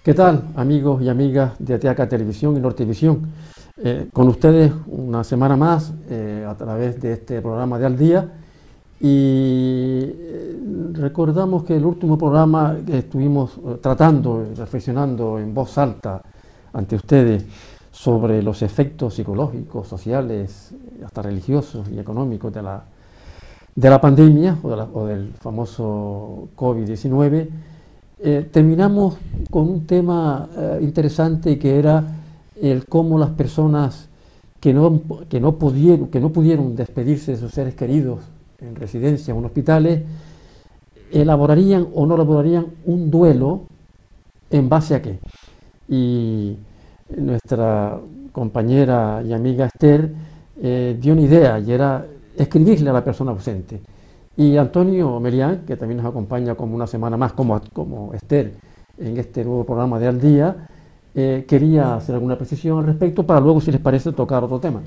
¿Qué tal, amigos y amigas de Atiaca Televisión y Nortevisión? Con ustedes una semana más a través de este programa de Al Día, y recordamos que el último programa que estuvimos tratando y reflexionando en voz alta ante ustedes sobre los efectos psicológicos, sociales, hasta religiosos y económicos de la pandemia o del famoso COVID-19, terminamos con un tema interesante, que era el cómo las personas que no pudieron despedirse de sus seres queridos en residencias o en hospitales, elaborarían o no elaborarían un duelo, ¿en base a qué? Y nuestra compañera y amiga Esther dio una idea, y era escribirle a la persona ausente. Y Antonio Melián, que también nos acompaña como una semana más, como Esther, en este nuevo programa de Al Día, quería hacer alguna precisión al respecto para luego, si les parece, tocar otro tema.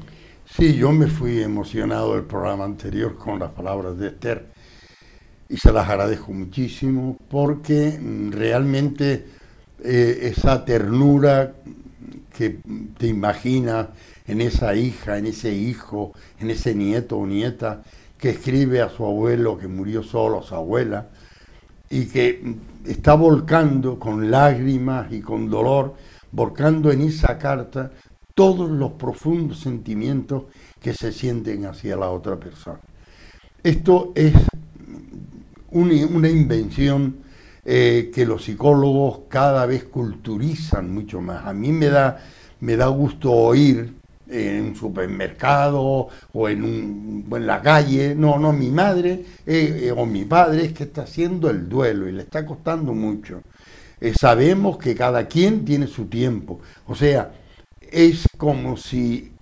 Sí, yo me fui emocionado del programa anterior con las palabras de Esther y se las agradezco muchísimo, porque realmente esa ternura que te imaginas en esa hija, en ese hijo, en ese nieto o nieta que escribe a su abuelo que murió solo, a su abuela, y que está volcando con lágrimas y con dolor, volcando en esa carta todos los profundos sentimientos que se sienten hacia la otra persona. Esto es una invención que los psicólogos cada vez culturizan mucho más. A mí me da gusto oír en un supermercado o en la calle, no, mi madre o mi padre es que está haciendo el duelo y le está costando mucho. Sabemos que cada quien tiene su tiempo, o sea, es como si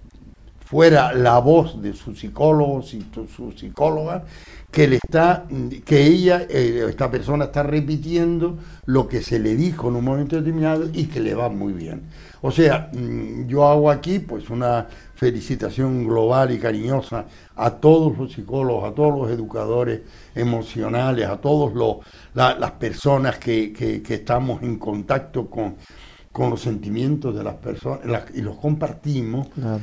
fuera la voz de su psicólogo, su psicóloga, esta persona está repitiendo lo que se le dijo en un momento determinado y que le va muy bien. O sea, yo hago aquí pues una felicitación global y cariñosa a todos los psicólogos, a todos los educadores emocionales, a todas las personas que estamos en contacto con los sentimientos de las personas y los compartimos. Claro.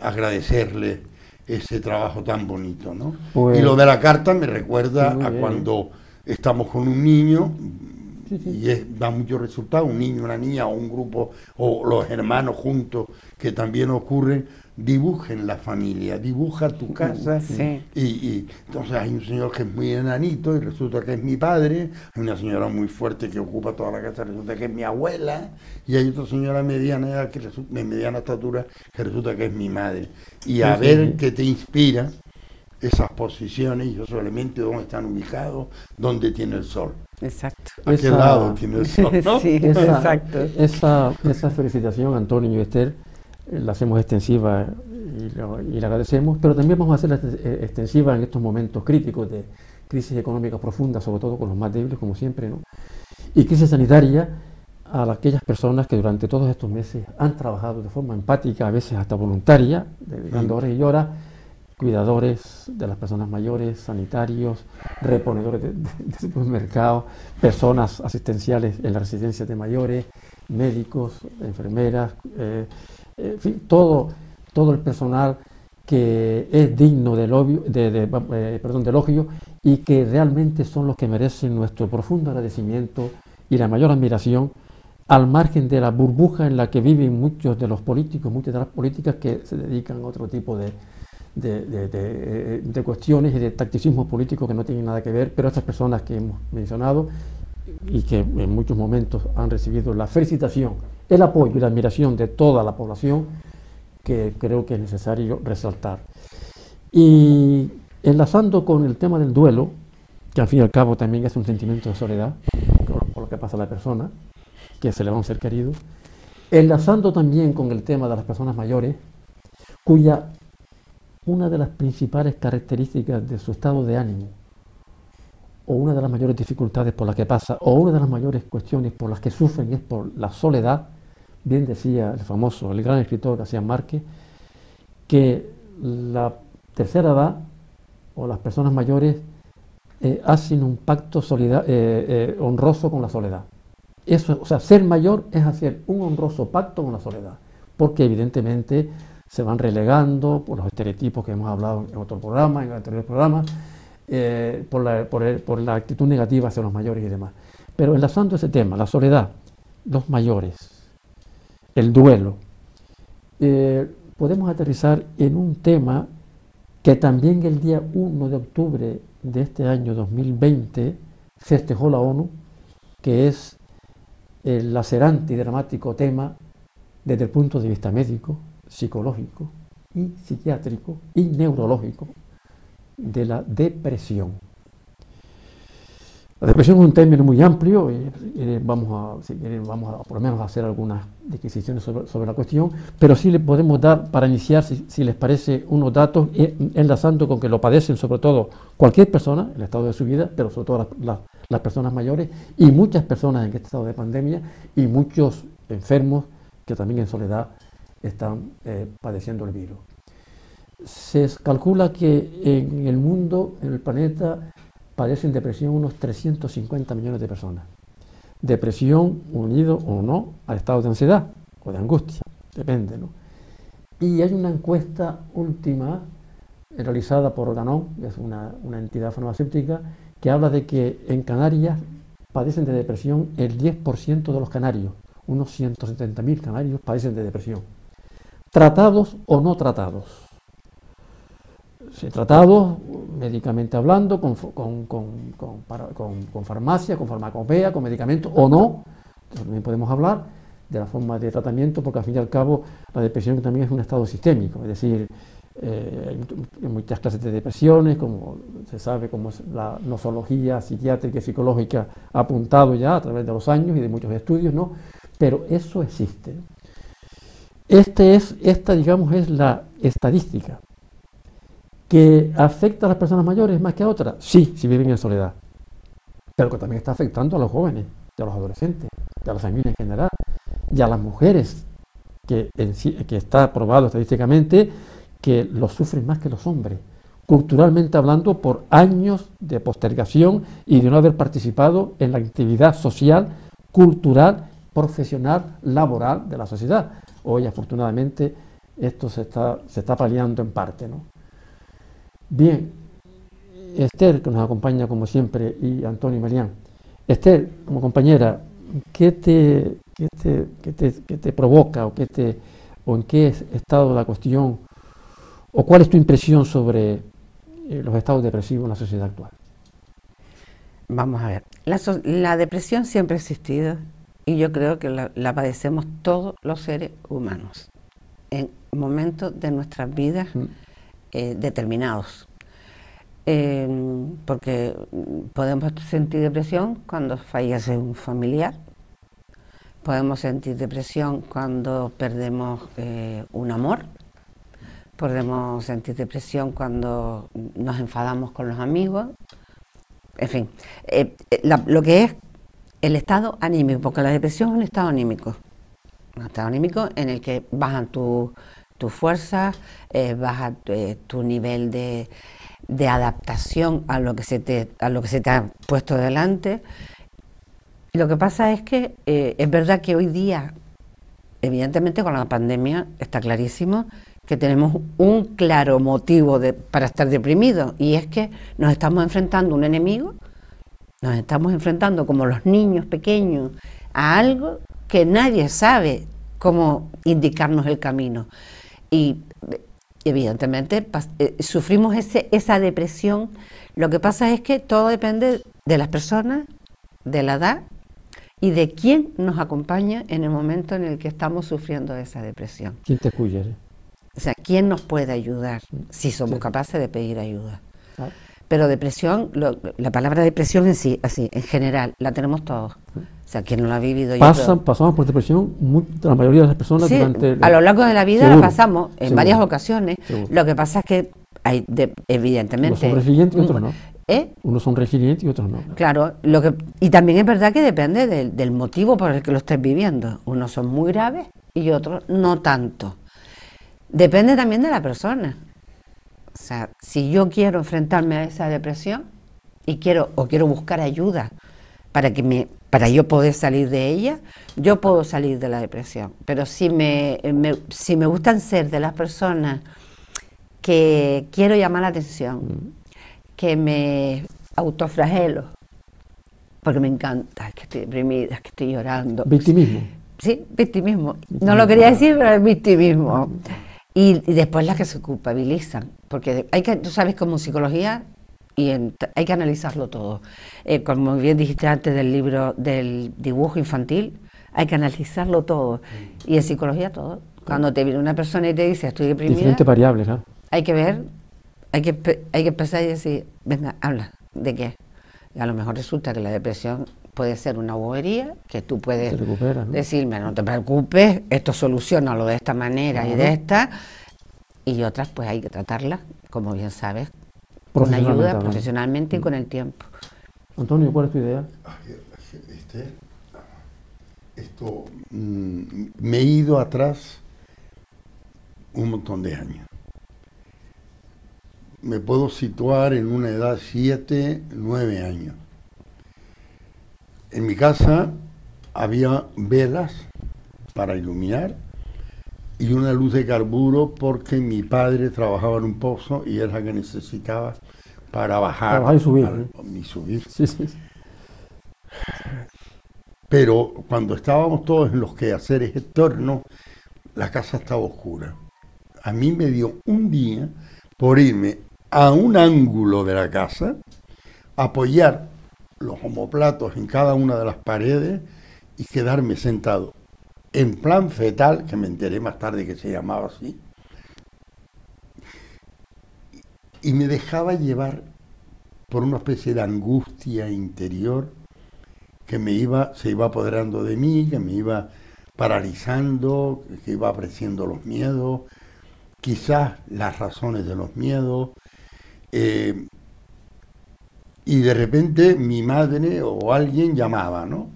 Agradecerles ese trabajo tan bonito, ¿no? Pues, y lo de la carta me recuerda a cuando estamos con un niño. Sí. Y da mucho resultado, un niño, una niña o un grupo o los hermanos juntos, que también ocurren. Dibujen la familia, dibuja tu casa. Sí. Y entonces hay un señor que es muy enanito y resulta que es mi padre, hay una señora muy fuerte que ocupa toda la casa, resulta que es mi abuela, y hay otra señora mediana de mediana estatura que resulta que es mi madre. Y a ver qué te inspira esas posiciones y esos elementos, dónde están ubicados, dónde tiene el sol. Exacto. ¿A qué lado tiene el sol, no? Sí, exacto. Esa felicitación, Antonio y Esther, la hacemos extensiva y la agradecemos, pero también vamos a hacerla extensiva en estos momentos críticos de crisis económica profunda, sobre todo con los más débiles, como siempre, ¿no? Y crisis sanitaria, a aquellas personas que durante todos estos meses han trabajado de forma empática, a veces hasta voluntaria, dedicando horas y horas, cuidadores de las personas mayores, sanitarios, reponedores de supermercados, personas asistenciales en las residencias de mayores, médicos, enfermeras, en fin, todo el personal que es digno de elogio y que realmente son los que merecen nuestro profundo agradecimiento y la mayor admiración, al margen de la burbuja en la que viven muchos de los políticos, muchas de las políticas que se dedican a otro tipo de cuestiones y de tacticismo político que no tienen nada que ver, pero estas personas que hemos mencionado y que en muchos momentos han recibido la felicitación, el apoyo y la admiración de toda la población, que creo que es necesario resaltar. Y enlazando con el tema del duelo, que al fin y al cabo también es un sentimiento de soledad por lo que pasa a la persona, que se le va a un ser querido, Enlazando también con el tema de las personas mayores, cuya una de las principales características de su estado de ánimo, o una de las mayores dificultades por las que pasa, o una de las mayores cuestiones por las que sufren es por la soledad. Bien decía el gran escritor García Márquez, que la tercera edad o las personas mayores hacen un pacto honroso con la soledad. Eso, o sea, ser mayor es hacer un honroso pacto con la soledad, porque evidentemente se van relegando por los estereotipos que hemos hablado en otro programa, en anteriores programas, por la actitud negativa hacia los mayores y demás. Pero enlazando ese tema, la soledad, los mayores, el duelo, podemos aterrizar en un tema que también el día 1 de octubre de este año 2020 festejó la ONU, que es el lacerante y dramático tema desde el punto de vista médico, psicológico y psiquiátrico y neurológico de la depresión. La depresión es un término muy amplio y vamos a por lo menos hacer algunas disquisiciones sobre la cuestión, pero sí le podemos dar, para iniciar, si les parece, unos datos enlazando con que lo padecen sobre todo cualquier persona en el estado de su vida, pero sobre todo las personas mayores y muchas personas en este estado de pandemia y muchos enfermos que también en soledad están padeciendo el virus. Se calcula que en el mundo, en el planeta, padecen depresión unos 350 millones de personas. Depresión unido o no al estado de ansiedad o de angustia, depende, ¿no? Y hay una encuesta última realizada por Danone, que es una entidad farmacéutica, que habla de que en Canarias padecen de depresión el 10% de los canarios, unos 170.000 canarios padecen de depresión. ¿Tratados o no tratados? Tratados médicamente hablando, con farmacia, con farmacopea, con medicamentos o no. También podemos hablar de la forma de tratamiento, porque al fin y al cabo la depresión también es un estado sistémico, es decir, hay muchas clases de depresiones, como se sabe, como la nosología psiquiátrica y psicológica ha apuntado ya a través de los años y de muchos estudios, ¿no? Pero eso existe. Esta, digamos, es la estadística. ¿Que afecta a las personas mayores más que a otras? Sí, si viven en soledad. Pero que también está afectando a los jóvenes, y a los adolescentes, y a las familias en general, y a las mujeres, que está probado estadísticamente que los sufren más que los hombres, culturalmente hablando, por años de postergación y de no haber participado en la actividad social, cultural, profesional, laboral de la sociedad. Hoy, afortunadamente, esto se está paliando en parte, ¿no? Bien, Esther, que nos acompaña como siempre, y Antonio y Melián. Esther, como compañera, ¿qué te provoca o en qué estado la cuestión, o cuál es tu impresión sobre los estados depresivos en la sociedad actual? Vamos a ver, la depresión siempre ha existido y yo creo que la padecemos todos los seres humanos en momentos de nuestras vidas determinados. Porque podemos sentir depresión cuando fallece un familiar, podemos sentir depresión cuando perdemos un amor, podemos sentir depresión cuando nos enfadamos con los amigos, en fin, lo que es el estado anímico, porque la depresión es un estado anímico en el que bajan tus fuerzas, baja tu nivel de adaptación a lo que se te ha puesto delante. Y lo que pasa es que es verdad que hoy día, evidentemente con la pandemia, está clarísimo que tenemos un claro motivo para estar deprimidos, y es que nos estamos enfrentando a un enemigo, nos estamos enfrentando como los niños pequeños a algo que nadie sabe cómo indicarnos el camino. Y evidentemente sufrimos esa depresión. Lo que pasa es que todo depende de las personas, de la edad y de quién nos acompaña en el momento en el que estamos sufriendo esa depresión. ¿Quién te cuida? O sea, ¿quién nos puede ayudar si somos capaces de pedir ayuda? Ah. Pero depresión, la palabra depresión en sí, así, en general, la tenemos todos. O sea, quien no lo ha vivido, Pasamos por depresión la mayoría de las personas sí, durante... a lo largo de la vida seguro, la pasamos en seguro, varias ocasiones. seguro. Lo que pasa es que hay, evidentemente... Unos son resilientes y otros no. ¿Eh? Unos son resilientes y otros no. Claro, y también es verdad que depende del motivo por el que lo estés viviendo. Unos son muy graves y otros no tanto. Depende también de la persona. O sea, si yo quiero enfrentarme a esa depresión y quiero buscar ayuda para yo poder salir de ella, yo puedo salir de la depresión. Pero si me gustan ser de las personas que quiero llamar la atención, que me autoflagelo, porque me encanta, es que estoy deprimida, es que estoy llorando. Victimismo. Sí, victimismo. No lo quería decir, pero es victimismo. Y después las que se culpabilizan, porque tú sabes, como psicología, hay que analizarlo todo. Como bien dijiste antes del libro del dibujo infantil, hay que analizarlo todo. Y en psicología todo. Cuando te viene una persona y te dice estoy deprimida, Diferentes variables, ¿no? hay que ver, hay que empezar y decir, venga, habla, ¿de qué? Y a lo mejor resulta que la depresión puede ser una bobería, que tú puedes decirme, no te preocupes, esto solucionalo de esta manera y de esta, y otras pues hay que tratarlas, como bien sabes, con ayuda, profesionalmente y con el tiempo. Antonio, ¿cuál es tu idea? Me he ido atrás un montón de años. Me puedo situar en una edad 7, 9 años. En mi casa había velas para iluminar y una luz de carburo porque mi padre trabajaba en un pozo y era la que necesitaba para bajar. Bajar y subir. Y subir. Sí, sí. Pero cuando estábamos todos en los quehaceres externos, la casa estaba oscura. A mí me dio un día por irme a un ángulo de la casa, apoyar los omoplatos en cada una de las paredes y quedarme sentado en plan fetal, que me enteré más tarde que se llamaba así, y me dejaba llevar por una especie de angustia interior que se iba apoderando de mí, que me iba paralizando, que iba apareciendo los miedos, quizás las razones de los miedos, y de repente mi madre o alguien llamaba, ¿no?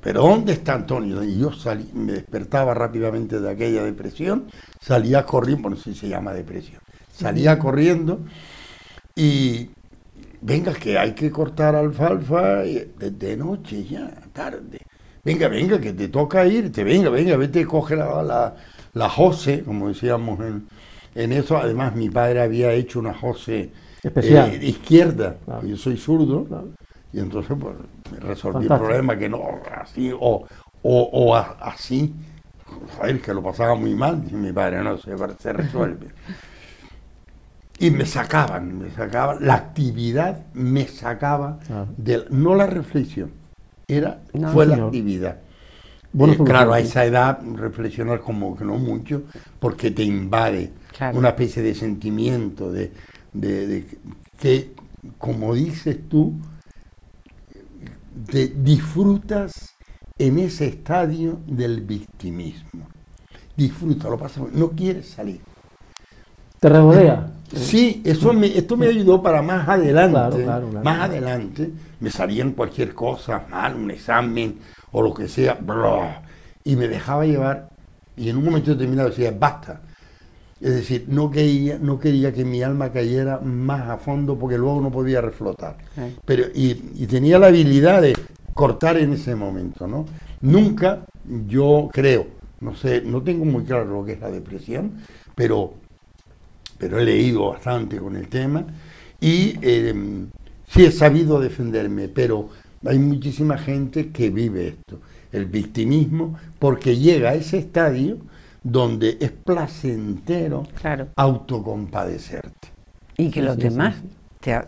¿Pero dónde está Antonio? Y yo me despertaba rápidamente de aquella depresión, salía corriendo, no sé si se llama depresión, salía corriendo y venga que hay que cortar alfalfa de noche ya, tarde. Venga, que te toca irte, venga, vete, coge la jose, como decíamos en eso. Además mi padre había hecho una jose especial, izquierda, claro. Yo soy zurdo, claro. Y entonces pues me resolví el problema, que no así o así, joder, que lo pasaba muy mal, dice mi padre, no, se resuelve. Y me sacaban, la actividad me sacaba, no la reflexión, fue la actividad. Bueno, claro, a esa edad reflexionar como que no mucho, porque te invade una especie de sentimiento de que, como dices tú, disfrutas en ese estadio del victimismo. Disfruta, lo pasas, no quieres salir. ¿Te regodea? Sí, esto me ayudó para más adelante. Claro. Más adelante me salían cualquier cosa, mal, un examen o lo que sea, y me dejaba llevar, y en un momento determinado decía, basta. Es decir, no quería que mi alma cayera más a fondo porque luego no podía reflotar. Pero, y tenía la habilidad de cortar en ese momento, ¿no? Nunca, yo creo, no sé, no tengo muy claro lo que es la depresión, pero he leído bastante con el tema y sí he sabido defenderme, pero hay muchísima gente que vive esto, el victimismo, porque llega a ese estadio donde es placentero autocompadecerte. Y que los demás digan,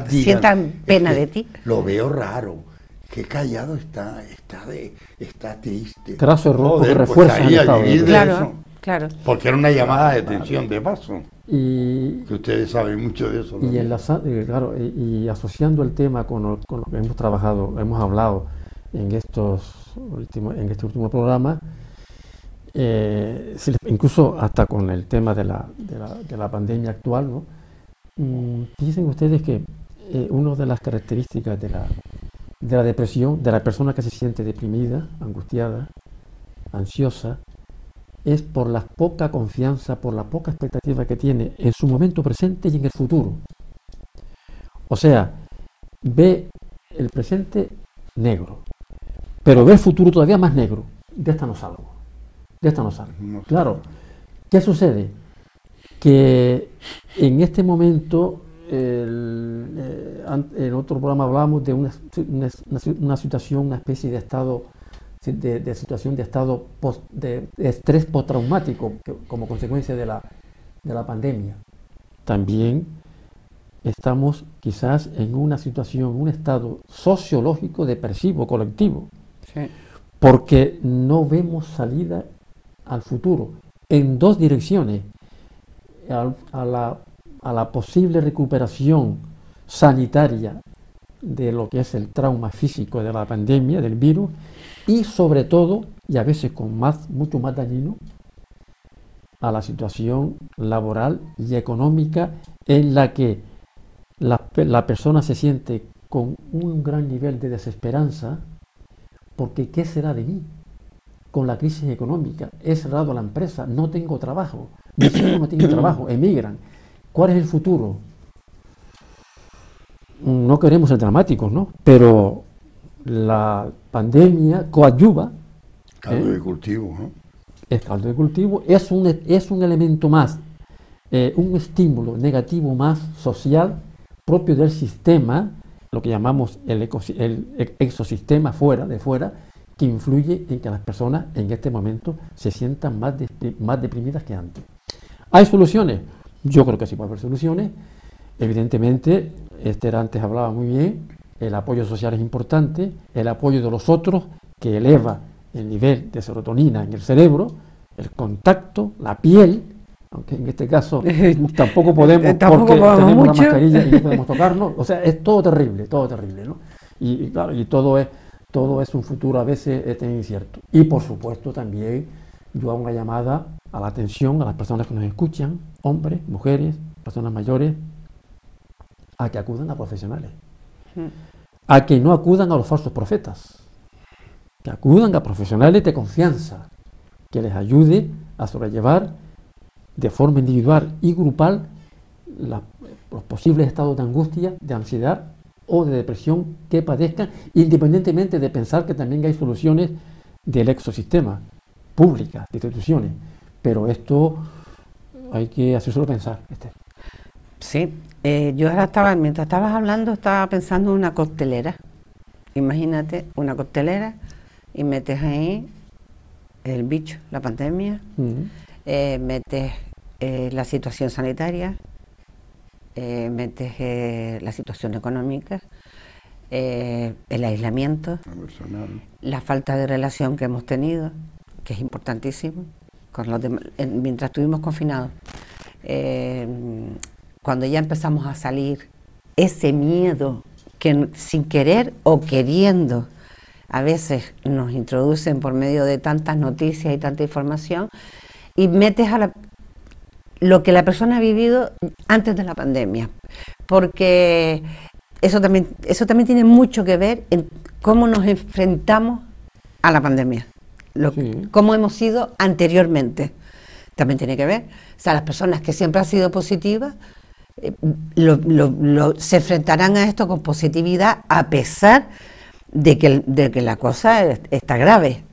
sientan pena de ti. Lo veo raro, qué callado está triste. Trazo rojo que refuerza el estado. Claro. Porque era una llamada de atención de paso. Que ustedes saben mucho de eso. Y asociando el tema con lo que hemos trabajado, hemos hablado, en este último programa, incluso hasta con el tema de la pandemia actual, ¿no? Dicen ustedes que una de las características de la depresión, de la persona que se siente deprimida, angustiada, ansiosa, es por la poca confianza, por la poca expectativa que tiene en su momento presente y en el futuro. O sea, ve el presente negro, pero ve el futuro todavía más negro. De esta no salgo. Claro, ¿qué sucede? Que en este momento, en otro programa hablábamos de una situación, una especie de estado, de situación de estado de estrés postraumático como consecuencia de la pandemia. También estamos quizás en una situación, un estado sociológico depresivo colectivo, sí, porque no vemos salida al futuro en dos direcciones: a la posible recuperación sanitaria de lo que es el trauma físico de la pandemia, del virus, y sobre todo, y a veces mucho más dañino, a la situación laboral y económica en la que la persona se siente con un gran nivel de desesperanza, porque ¿qué será de mí con la crisis económica? He cerrado la empresa, no tengo trabajo, mis hijos no tienen trabajo, emigran. ¿Cuál es el futuro? No queremos ser dramáticos, ¿no? Pero la pandemia coadyuva. Caldo de cultivo, ¿no? Es caldo de cultivo, es un elemento más, un estímulo negativo más social propio del sistema, lo que llamamos el exosistema de fuera, que influye en que las personas en este momento se sientan más deprimidas que antes. ¿Hay soluciones? Yo creo que sí puede haber soluciones. Evidentemente, Esther antes hablaba muy bien, el apoyo social es importante, el apoyo de los otros, que eleva el nivel de serotonina en el cerebro, el contacto, la piel, aunque en este caso tampoco podemos porque tenemos la mascarilla y no podemos tocarnos. O sea, es todo terrible, ¿no? Y claro, y todo es un futuro a veces incierto. Y por supuesto también yo hago una llamada a la atención a las personas que nos escuchan, hombres, mujeres, personas mayores, a que acudan a profesionales, a que no acudan a los falsos profetas, que acudan a profesionales de confianza, que les ayude a sobrellevar de forma individual y grupal los posibles estados de angustia, de ansiedad o de depresión que padezcan, independientemente de pensar que también hay soluciones del exosistema, públicas, de instituciones. Pero esto hay que hacérselo pensar, Esther. Sí, yo ahora mientras estabas hablando, estaba pensando en una coctelera. Imagínate una coctelera y metes ahí el bicho, la pandemia, metes la situación sanitaria, metes la situación económica, el aislamiento, la falta de relación que hemos tenido, que es importantísimo, con los demás, mientras estuvimos confinados. Cuando ya empezamos a salir, ese miedo que sin querer o queriendo a veces nos introducen por medio de tantas noticias y tanta información, y metes lo que la persona ha vivido antes de la pandemia, porque eso también tiene mucho que ver en cómo nos enfrentamos a la pandemia, cómo hemos sido anteriormente. También tiene que ver, o sea, las personas que siempre han sido positivas se enfrentarán a esto con positividad, a pesar de que la cosa está grave.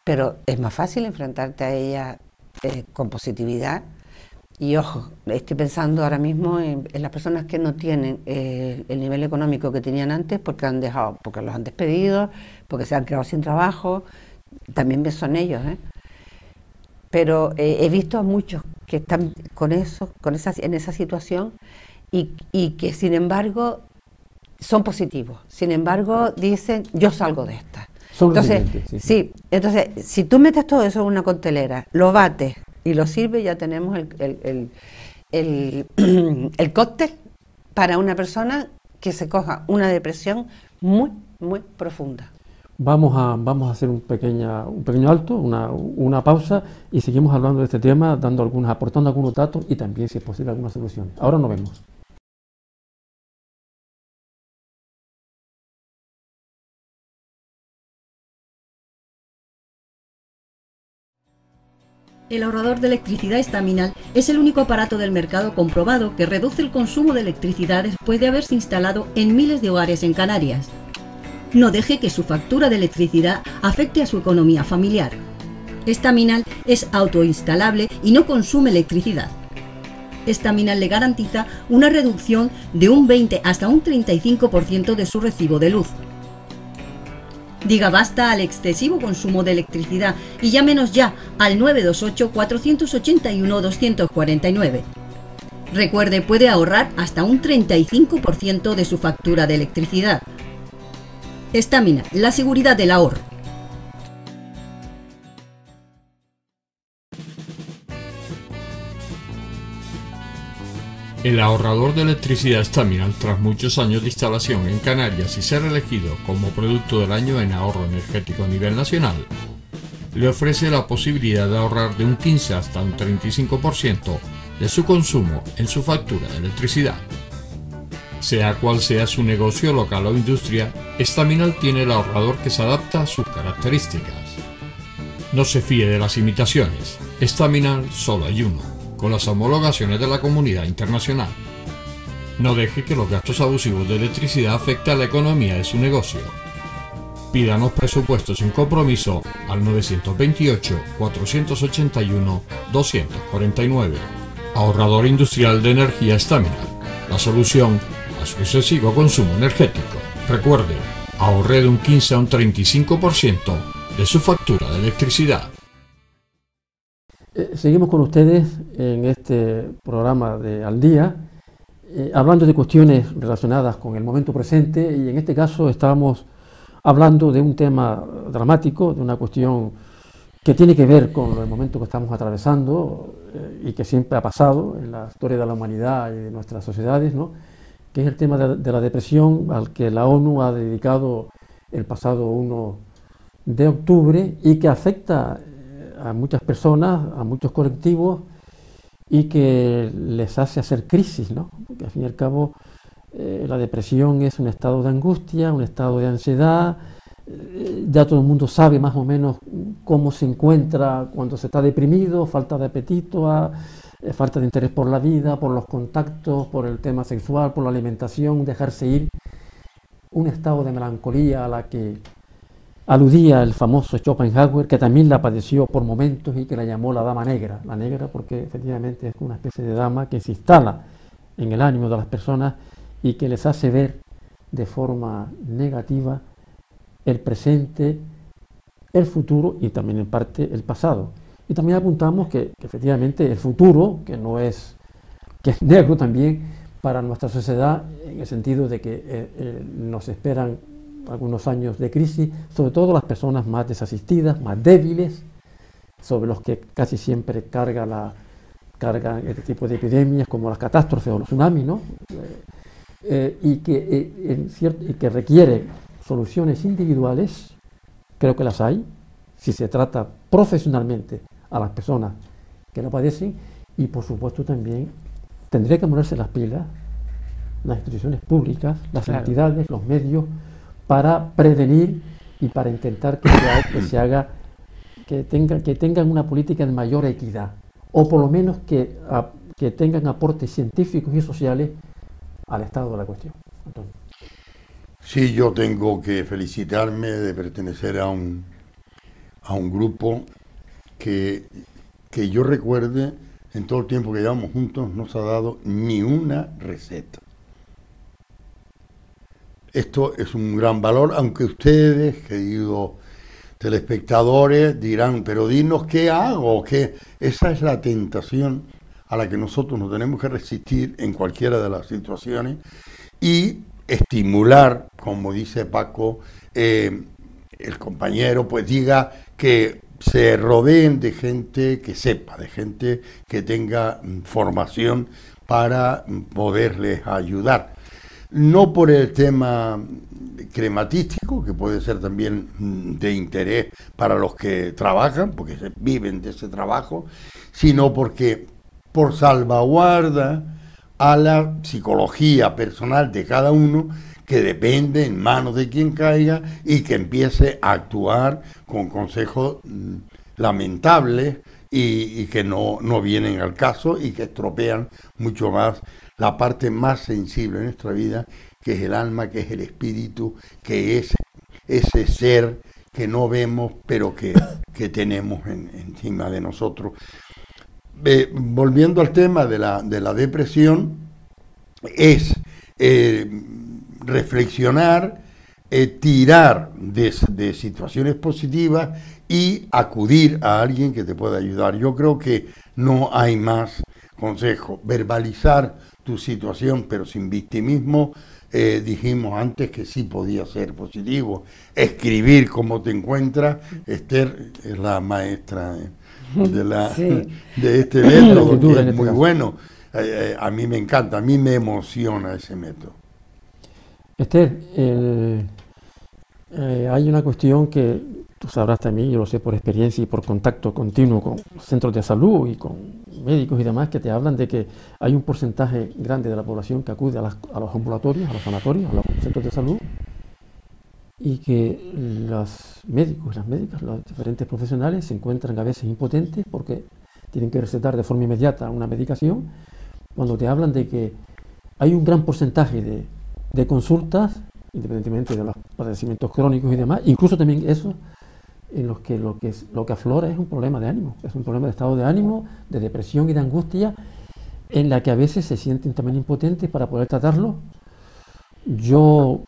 Pero es más fácil enfrentarte a ella con positividad. Y ojo, estoy pensando ahora mismo en las personas que no tienen el nivel económico que tenían antes porque los han despedido, porque se han quedado sin trabajo. También son ellos, Pero he visto a muchos que están en esa situación y que sin embargo son positivos. Sin embargo dicen, yo salgo de esta. Entonces, entonces si tú metes todo eso en una coctelera, lo bates y lo sirves, ya tenemos el cóctel para una persona que se coja una depresión muy, muy profunda. Vamos a hacer un pequeño alto, una pausa, y seguimos hablando de este tema, aportando algunos datos y también, si es posible, algunas soluciones. Ahora nos vemos. El ahorrador de electricidad Estaminal es el único aparato del mercado comprobado que reduce el consumo de electricidad después de haberse instalado en miles de hogares en Canarias. No deje que su factura de electricidad afecte a su economía familiar. Estaminal es autoinstalable y no consume electricidad. Estaminal le garantiza una reducción de un 20 hasta un 35% de su recibo de luz. Diga basta al excesivo consumo de electricidad y llámenos ya al 928-481-249. Recuerde, puede ahorrar hasta un 35% de su factura de electricidad. Estaminal, la seguridad del ahorro. El ahorrador de electricidad Estaminal, tras muchos años de instalación en Canarias y ser elegido como producto del año en ahorro energético a nivel nacional, le ofrece la posibilidad de ahorrar de un 15 hasta un 35% de su consumo en su factura de electricidad. Sea cual sea su negocio local o industria, Estaminal tiene el ahorrador que se adapta a sus características. No se fíe de las imitaciones, Estaminal solo hay uno, con las homologaciones de la comunidad internacional. No deje que los gastos abusivos de electricidad afecten a la economía de su negocio. Pídanos presupuestos sin compromiso al 928-481-249. Ahorrador industrial de energía Estaminal, la solución a su excesivo consumo energético. Recuerde, ahorre de un 15 a un 35% de su factura de electricidad. Seguimos con ustedes en este programa de Al Día, hablando de cuestiones relacionadas con el momento presente, y en este caso estábamos hablando de un tema dramático, de una cuestión que tiene que ver con el momento que estamos atravesando y que siempre ha pasado en la historia de la humanidad y de nuestras sociedades, ¿no? Que es el tema de la depresión, al que la ONU ha dedicado el pasado 1 de octubre y que afecta a muchas personas, a muchos colectivos, y que les hace hacer crisis, ¿no? Porque al fin y al cabo la depresión es un estado de angustia, un estado de ansiedad. Ya todo el mundo sabe más o menos cómo se encuentra cuando se está deprimido: falta de apetito, falta de interés por la vida, por los contactos, por el tema sexual, por la alimentación, dejarse ir. Un estado de melancolía a la que aludía el famoso Schopenhauer, que también la padeció por momentos y que la llamó la dama negra. La negra porque efectivamente es una especie de dama que se instala en el ánimo de las personas y que les hace ver de forma negativa el presente, el futuro y también en parte el pasado. Y también apuntamos que efectivamente el futuro, que es negro también para nuestra sociedad, en el sentido de que nos esperan algunos años de crisis, sobre todo las personas más desasistidas, más débiles, sobre los que casi siempre cargan este tipo de epidemias como las catástrofes o los tsunamis, ¿no? Y que requiere soluciones individuales. Creo que las hay, si se trata profesionalmente a las personas que lo padecen, y por supuesto también tendría que ponerse las pilas las instituciones públicas, las entidades, los medios, para prevenir y para intentar que tengan una política de mayor equidad, o por lo menos que tengan aportes científicos y sociales al estado de la cuestión. Antonio. Sí, yo tengo que felicitarme de pertenecer a un grupo que yo recuerde, en todo el tiempo que llevamos juntos, no se ha dado ni una receta. Esto es un gran valor, aunque ustedes, queridos telespectadores, dirán, pero dinos qué hago, qué. Esa es la tentación a la que nosotros nos tenemos que resistir en cualquiera de las situaciones y estimular, como dice Paco, el compañero, pues diga que se rodeen de gente que sepa, de gente que tenga formación para poderles ayudar. no por el tema crematístico, que puede ser también de interés para los que trabajan, porque viven de ese trabajo, sino porque por salvaguarda a la psicología personal de cada uno, que depende en manos de quien caiga y que empiece a actuar con consejos lamentables y que no vienen al caso y que estropean mucho más la parte más sensible de nuestra vida, que es el alma, que es el espíritu, que es ese ser que no vemos pero que tenemos encima de nosotros. Volviendo al tema de la depresión, es reflexionar, tirar de situaciones positivas y acudir a alguien que te pueda ayudar. Yo creo que no hay más consejo. Verbalizar tu situación, pero sin victimismo. Dijimos antes que sí podía ser positivo. Escribir cómo te encuentras. Esther es la maestra de este método, que es muy bueno. A mí me encanta, a mí me emociona ese método. Esther, hay una cuestión que tú sabrás también, yo lo sé por experiencia y por contacto continuo con centros de salud y con médicos y demás, que te hablan de que hay un porcentaje grande de la población que acude a los ambulatorios, a los sanatorios, a los centros de salud, y que los médicos y las médicas, los diferentes profesionales, se encuentran a veces impotentes porque tienen que recetar de forma inmediata una medicación, cuando te hablan de que hay un gran porcentaje de consultas, independientemente de los padecimientos crónicos y demás, incluso también eso, en los que lo que aflora es un problema de ánimo, es un problema de estado de ánimo, de depresión y de angustia, en la que a veces se sienten también impotentes para poder tratarlo. Yo,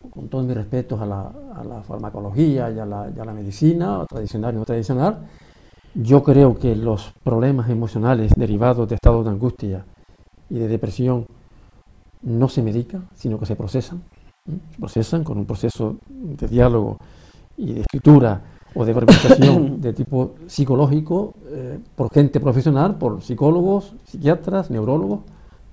con todos mis respetos a la farmacología y a la medicina, tradicional y no tradicional, yo creo que los problemas emocionales derivados de estados de angustia y de depresión no se medican, sino que se procesan. Se procesan con un proceso de diálogo y de escritura o de verbalización de tipo psicológico por gente profesional, por psicólogos, psiquiatras, neurólogos.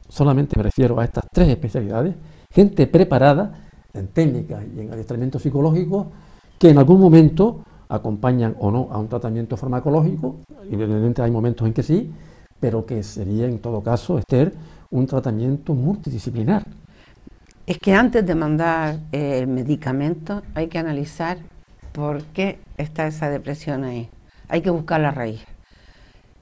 Solamente me refiero a estas tres especialidades, gente preparada en técnicas y en adiestramiento psicológico, que en algún momento acompañan o no a un tratamiento farmacológico. Evidentemente hay momentos en que sí, pero que sería en todo caso, Esther, un tratamiento multidisciplinar. Es que antes de mandar el medicamento hay que analizar por qué está esa depresión ahí. Hay que buscar la raíz.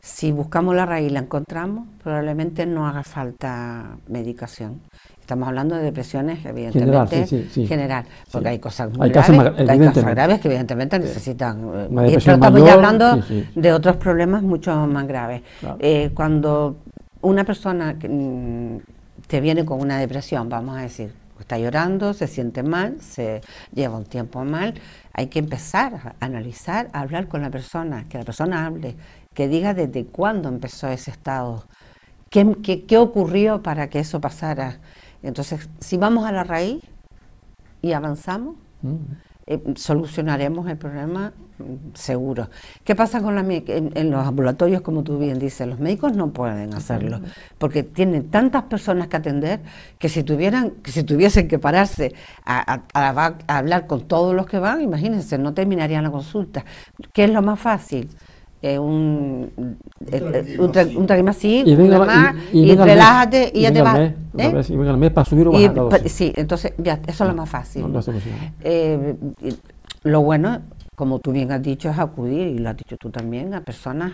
Si buscamos la raíz y la encontramos, probablemente no haga falta medicación. Estamos hablando de depresiones, evidentemente, general, porque hay cosas muy graves, hay cosas graves que evidentemente necesitan, pero estamos ya hablando de otros problemas mucho más graves. Claro. Cuando una persona te viene con una depresión, vamos a decir, está llorando, se siente mal, se lleva un tiempo mal, hay que empezar a analizar, a hablar con la persona, que la persona hable, que diga desde cuándo empezó ese estado, qué ocurrió para que eso pasara. Entonces, si vamos a la raíz y avanzamos, solucionaremos el problema seguro. ¿Qué pasa con en los ambulatorios, como tú bien dices? Los médicos no pueden hacerlo, porque tienen tantas personas que atender que si tuviesen que pararse a hablar con todos los que van, imagínense, no terminarían la consulta. ¿Qué es lo más fácil? Un tragimacín, y relájate y ya te vas. Y venga al mes para subir o bajar. Sí, entonces ya, eso es lo más fácil. Lo bueno, como tú bien has dicho, es acudir, y lo has dicho tú también, a personas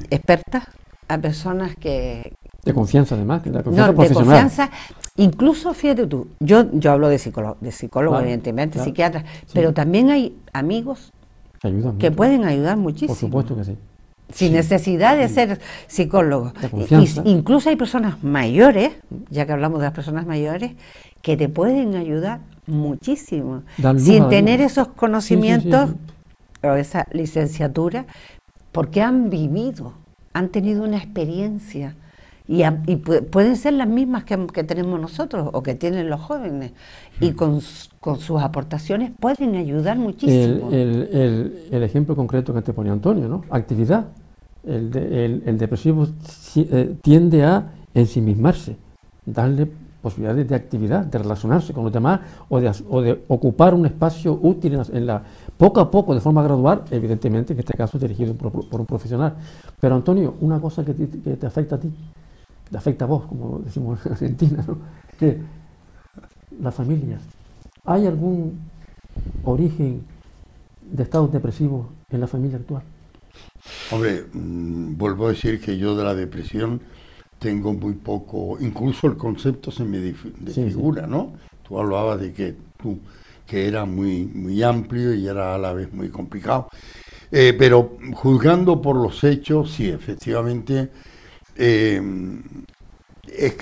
expertas, a personas que... De confianza además, de confianza, incluso fíjate tú, yo hablo de psicólogo, evidentemente, psiquiatra, pero también hay amigos que pueden ayudar muchísimo. Por supuesto que sí. Sin necesidad de ser psicólogo. Incluso hay personas mayores, ya que hablamos de las personas mayores, que te pueden ayudar muchísimo, sin tener esos conocimientos o esa licenciatura, porque han vivido, han tenido una experiencia. Y pueden ser las mismas que tenemos nosotros o que tienen los jóvenes, y con sus aportaciones pueden ayudar muchísimo. El ejemplo concreto que te ponía Antonio, ¿no? Actividad. El depresivo tiende a ensimismarse, darle posibilidades de actividad, de relacionarse con los demás o de ocupar un espacio útil poco a poco, de forma gradual, evidentemente en este caso dirigido por un profesional. Pero Antonio, una cosa que te afecta a ti, que te afecta a vos, como decimos en Argentina, ¿no? Que la familia, ¿hay algún origen de estados depresivos en la familia actual? Hombre, vuelvo a decir que yo de la depresión tengo muy poco, incluso el concepto se me desfigura, sí, sí. ¿No? Tú hablabas de que era muy amplio y era a la vez muy complicado. Pero juzgando por los hechos, sí, efectivamente,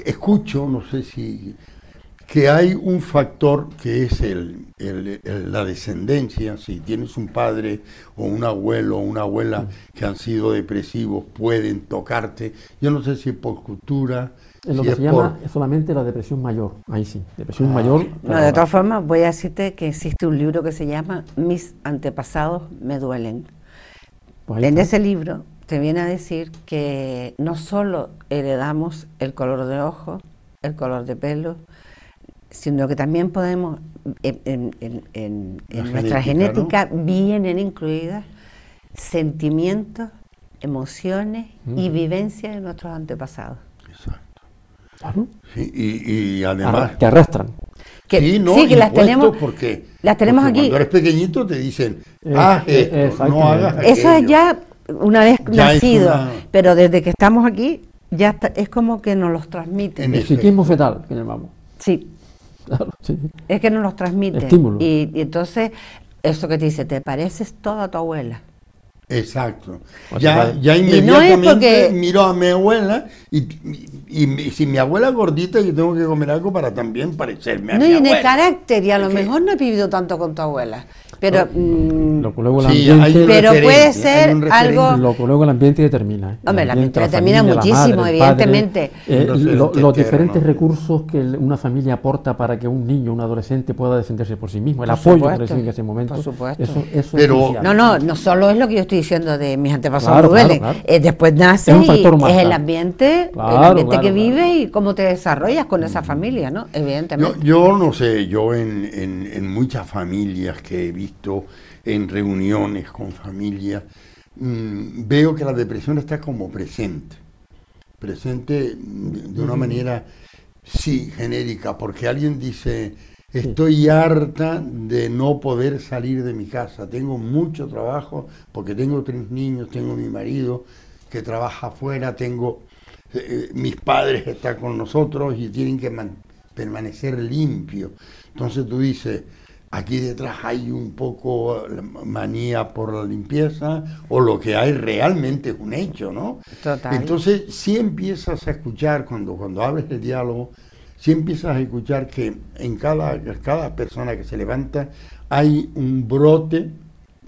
escucho, no sé si, que hay un factor que es la descendencia. Si tienes un padre o un abuelo o una abuela que han sido depresivos, pueden tocarte. Yo no sé si es por cultura. En lo que se llama solamente la depresión mayor, ahí sí, depresión mayor. No, de todas formas, voy a decirte que existe un libro que se llama Mis antepasados me duelen. Pues en ese libro te viene a decir que no solo heredamos el color de ojos, el color de pelo, sino que también podemos, en nuestra genética, ¿no? Vienen incluidas sentimientos, emociones y vivencias de nuestros antepasados. Exacto. ¿Claro? Sí, y además... que arrastran. Sí, no, sí, que las tenemos, porque aquí. Cuando eres pequeñito te dicen, haz esto, no hagas aquello. Eso es ya una vez nacido, pero desde que estamos aquí, ya está, es como que nos los transmiten. El psiquismo fetal, que llamamos. Sí. Claro, sí. Es que nos los transmiten. Estímulo. Y entonces, eso que te dice, te pareces toda a tu abuela. Exacto. Ya inmediatamente miro a mi abuela y si mi abuela es gordita, yo tengo que comer algo para también parecerme a mi abuela. No, y en el carácter, y a lo mejor no he vivido tanto con tu abuela. Pero, pero puede ser algo... Lo que luego el ambiente determina. Hombre, el ambiente determina muchísimo, madre, evidentemente. Los diferentes recursos que una familia aporta para que un niño, un adolescente pueda defenderse por sí mismo, el apoyo que recibe en ese momento. Por supuesto. Eso pero, no solo es lo que yo estoy diciendo de mis antepasados duelen. Después nace es un factor más, es el ambiente, que vive y cómo te desarrollas con esa familia, ¿no? Evidentemente. Yo no sé, yo en muchas familias que he visto, en reuniones con familias, veo que la depresión está como presente de una manera, sí, genérica, porque alguien dice, estoy harta de no poder salir de mi casa, tengo mucho trabajo, porque tengo 3 niños, tengo mi marido que trabaja afuera, mis padres están con nosotros y tienen que permanecer limpios. Entonces tú dices, aquí detrás hay un poco manía por la limpieza, o lo que hay realmente es un hecho, ¿no? Total. Entonces, sí empiezas a escuchar, cuando abres el diálogo, sí empiezas a escuchar que en cada persona que se levanta hay un brote,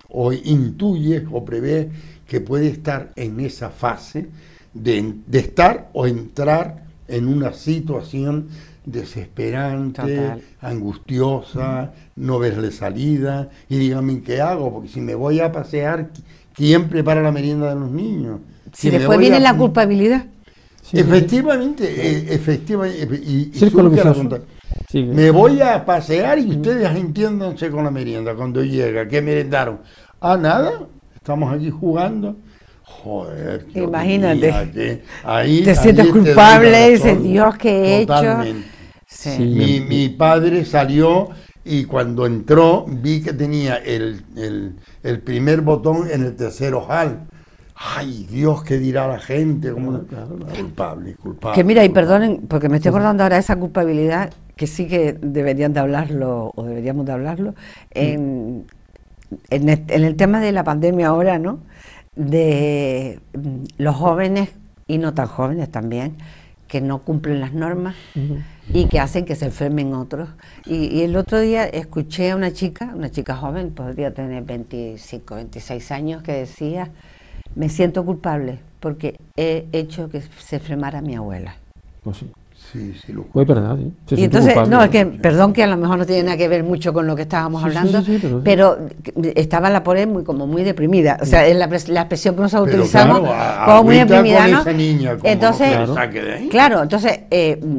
o intuyes o prevés que puede estar en esa fase de estar o entrar en una situación desesperante, total, angustiosa, no verle salida, y dígame qué hago, porque si me voy a pasear, ¿quién prepara la merienda de los niños? Si después viene la culpabilidad. Sí, efectivamente, y me voy a pasear y ustedes entiéndanse con la merienda cuando llega. ¿Qué merendaron? Nada, estamos aquí jugando. Joder, imagínate. Te sientes culpable y dices, Dios, ¿qué he hecho? Sí. Mi padre salió y cuando entró vi que tenía el primer botón en el tercer ojal. Ay, Dios, ¿qué dirá la gente? Claro. Culpable. Que mira, y perdonen, porque me estoy acordando ahora de esa culpabilidad, que sí que deberían de hablarlo, o deberíamos de hablarlo, en el tema de la pandemia ahora, ¿no? De los jóvenes, y no tan jóvenes también, que no cumplen las normas y que hacen que se enfermen otros. Y el otro día escuché a una chica joven, podría tener 25, 26 años, que decía, me siento culpable porque he hecho que se enfermara mi abuela. Pues sí. Sí, lo Fue verdad, sí. Y entonces, no, es que, perdón, que a lo mejor no tiene nada que ver mucho con lo que estábamos hablando, pero estaba la pobre muy deprimida. O sea, es la expresión que nosotros utilizamos, como muy deprimida, ¿no? Entonces, claro, entonces,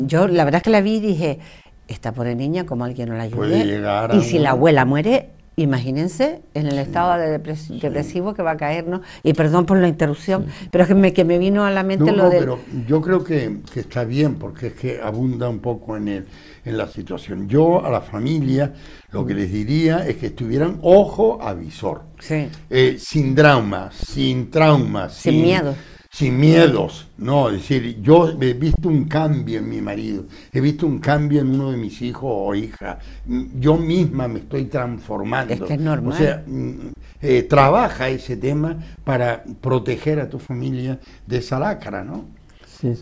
yo la verdad es que la vi y dije, esta pobre niña, como alguien no la ayude, y si la abuela muere, imagínense en el estado de depresivo que va a caer, ¿no? Y perdón por la interrupción, pero es que me vino a la mente lo de... Pero yo creo que está bien, porque es que abunda un poco en la situación. Yo a la familia lo que les diría es que estuvieran ojo avisor, sin dramas, sin traumas, sin miedo. Sin miedos, no, es decir, yo he visto un cambio en mi marido, he visto un cambio en uno de mis hijos o hijas, yo misma me estoy transformando. Es que es normal. O sea, trabaja ese tema para proteger a tu familia de esa lacra, ¿no? Sí.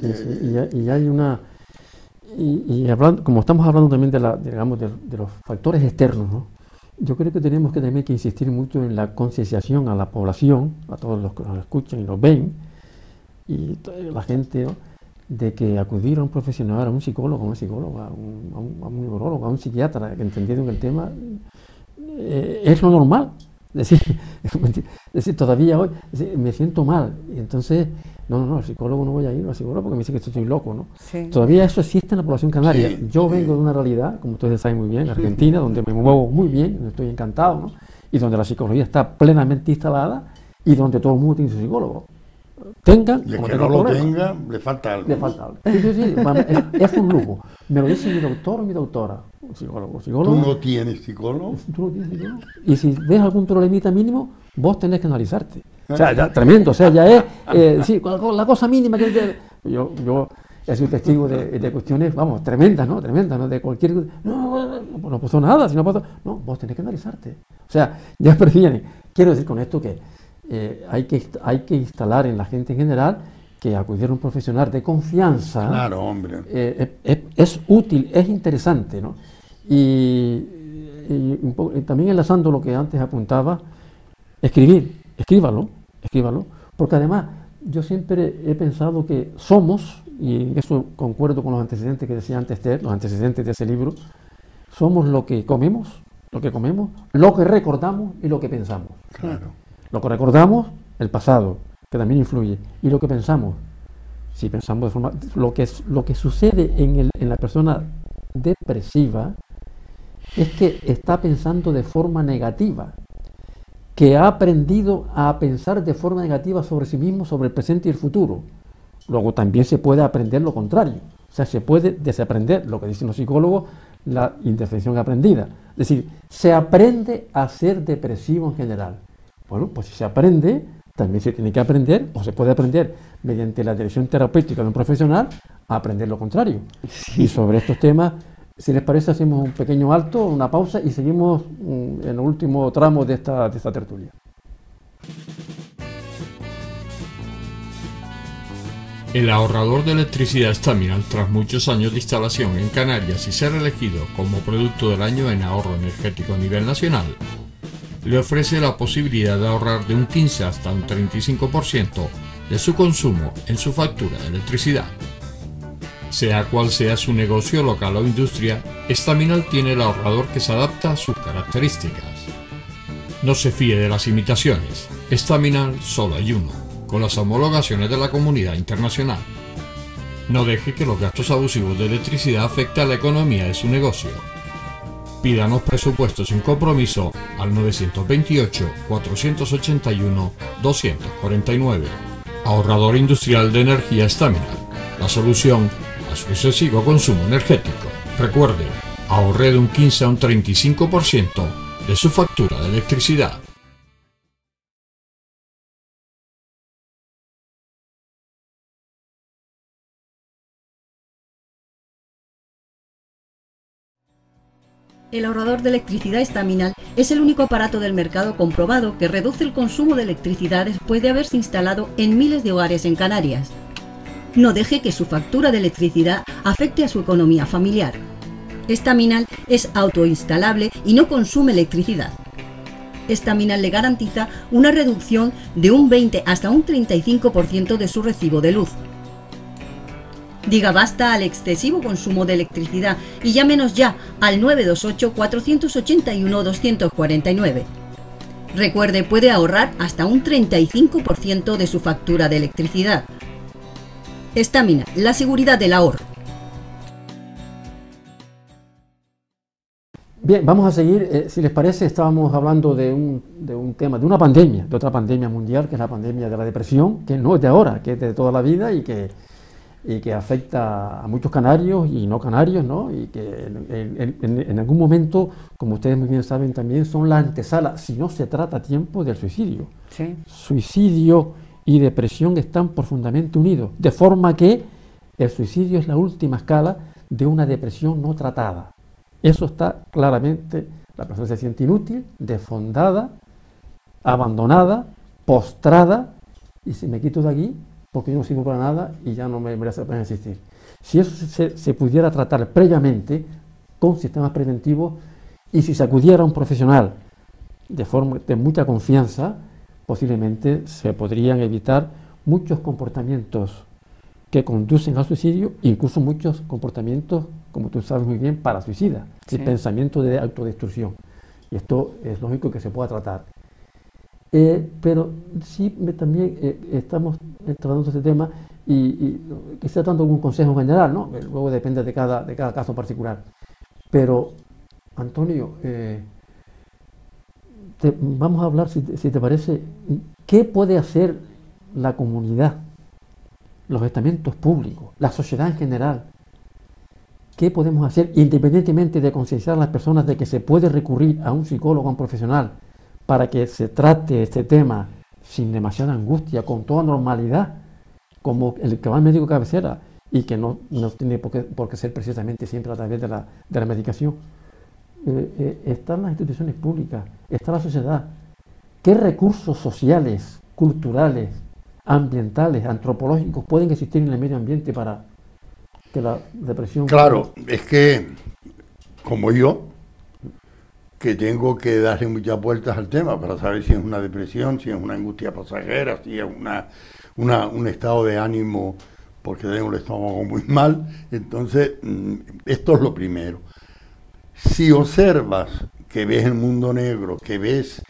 Y hay una... Y hablando, como estamos hablando también de los factores externos, ¿no? Yo creo que tenemos que también insistir mucho en la concienciación a la población, a todos los que nos escuchan y nos ven, y la gente, ¿no?, de que acudir a un profesional, a un psicólogo, a una psicóloga, a un neurólogo, a un psiquiatra que entendiendo el tema es lo normal. Es decir, todavía hoy me siento mal, y entonces no, al psicólogo no voy a ir, al psicólogo porque me dice que estoy loco, ¿no? Sí. Todavía eso existe en la población canaria. Yo vengo de una realidad, como ustedes saben muy bien, Argentina, donde me muevo muy bien, donde estoy encantado, ¿no? Y donde la psicología está plenamente instalada y donde todo el mundo tiene su psicólogo. Tengan, y el que no lo tenga, le falta algo. Sí, es un lujo. Me lo dice mi doctor o mi doctora. Psicólogo. ¿Tú no tienes psicólogo? ¿Tú no tienes psicólogo? Y si ves algún problemita mínimo, vos tenés que analizarte. O sea, ya, tremendo. O sea, ya es la cosa mínima que yo he sido testigo de cuestiones, vamos, tremendas, ¿no? De cualquier... No pasó nada, si no pasó... No, vos tenés que analizarte. O sea, ya prefieren. Quiero decir con esto que hay que instalar en la gente en general que acudir a un profesional de confianza. Claro, hombre. Es útil, es interesante, ¿no? Y también enlazando lo que antes apuntaba, escríbalo, porque además yo siempre he pensado que somos, y en eso concuerdo con los antecedentes que decía antes Esther, los antecedentes de ese libro, somos lo que comemos, lo que recordamos y lo que pensamos. Claro. Lo que recordamos, el pasado, que también influye, y lo que pensamos. Si pensamos de forma... Lo que sucede en la persona depresiva es que está pensando de forma negativa, que ha aprendido a pensar de forma negativa sobre sí mismo, sobre el presente y el futuro. Luego también se puede aprender lo contrario. O sea, se puede desaprender, lo que dicen los psicólogos, la indefensión aprendida. Es decir, se aprende a ser depresivo en general. Bueno, pues si se aprende, también se tiene que aprender, o se puede aprender mediante la dirección terapéutica de un profesional, a aprender lo contrario. Y sobre estos temas, si les parece, hacemos un pequeño alto, una pausa y seguimos en el último tramo de esta tertulia. El ahorrador de electricidad Staminal, tras muchos años de instalación en Canarias y ser elegido como producto del año en ahorro energético a nivel nacional, le ofrece la posibilidad de ahorrar de un 15 hasta un 35% de su consumo en su factura de electricidad. Sea cual sea su negocio local o industria, Staminal tiene el ahorrador que se adapta a sus características. No se fíe de las imitaciones, Staminal solo hay uno, con las homologaciones de la comunidad internacional. No deje que los gastos abusivos de electricidad afecten a la economía de su negocio. Pídanos presupuestos sin compromiso al 928-481-249. Ahorrador industrial de energía Staminal. La solución a su excesivo consumo energético. Recuerde, ahorre de un 15 a un 35% de su factura de electricidad. El ahorrador de electricidad Staminal es el único aparato del mercado comprobado que reduce el consumo de electricidad después de haberse instalado en miles de hogares en Canarias. No deje que su factura de electricidad afecte a su economía familiar. Staminal es autoinstalable y no consume electricidad. Staminal le garantiza una reducción de un 20 hasta un 35% de su recibo de luz. Diga basta al excesivo consumo de electricidad y llámenos ya al 928-481-249. Recuerde, puede ahorrar hasta un 35% de su factura de electricidad. Estamina, la seguridad del ahorro. Bien, vamos a seguir. Si les parece, estábamos hablando de un tema, de una pandemia, de otra pandemia mundial, que es la pandemia de la depresión, que no es de ahora, que es de toda la vida y que afecta a muchos canarios y no canarios, ¿no? Y que en algún momento, como ustedes muy bien saben también, son la antesala, si no se trata a tiempo, del suicidio. Sí. Suicidio y depresión están profundamente unidos, de forma que el suicidio es la última escala de una depresión no tratada. Eso está claramente, la persona se siente inútil, desfondada, abandonada, postrada, y si me quito de aquí, porque yo no sirvo para nada y ya no me merece la pena existir. Si eso se pudiera tratar previamente con sistemas preventivos y si se acudiera a un profesional de mucha confianza, posiblemente se podrían evitar muchos comportamientos que conducen al suicidio, incluso muchos comportamientos, como tú sabes muy bien, para suicidas, sí. Pensamiento de autodestrucción. Y esto es lógico que se pueda tratar. Pero sí también estamos tratando este tema y quizá dando algún consejo general, ¿no? Luego depende de cada caso particular. Pero, Antonio, vamos a hablar, si te parece, ¿qué puede hacer la comunidad, los estamentos públicos, la sociedad en general? ¿Qué podemos hacer independientemente de concienciar a las personas de que se puede recurrir a un psicólogo, a un profesional, para que se trate este tema sin demasiada angustia, con toda normalidad, como el que va al médico cabecera y que no tiene por qué ser precisamente siempre a través de la medicación? Están las instituciones públicas, está la sociedad. ¿Qué recursos sociales, culturales, ambientales, antropológicos pueden existir en el medio ambiente para que la depresión... Claro, es que, como yo, que tengo que darle muchas vueltas al tema para saber si es una depresión, si es una angustia pasajera, si es un estado de ánimo porque tengo el estómago muy mal. Entonces, esto es lo primero. Si observas que ves el mundo negro, que ves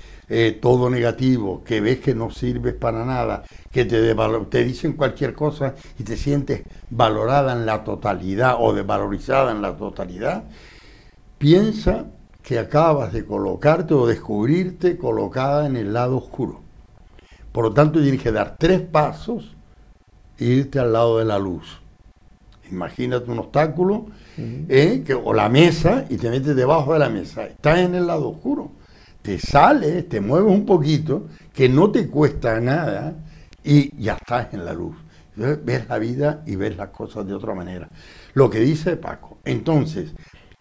todo negativo, que ves que no sirves para nada, que te dicen cualquier cosa y te sientes valorada en la totalidad o desvalorizada en la totalidad, piensa que acabas de colocarte o descubrirte colocada en el lado oscuro. Por lo tanto, tienes que dar 3 pasos e irte al lado de la luz. Imagínate un obstáculo o la mesa y te metes debajo de la mesa. Estás en el lado oscuro. Te sales, te mueves un poquito, que no te cuesta nada y ya estás en la luz. Entonces, ves la vida y ves las cosas de otra manera. Lo que dice Paco. Entonces,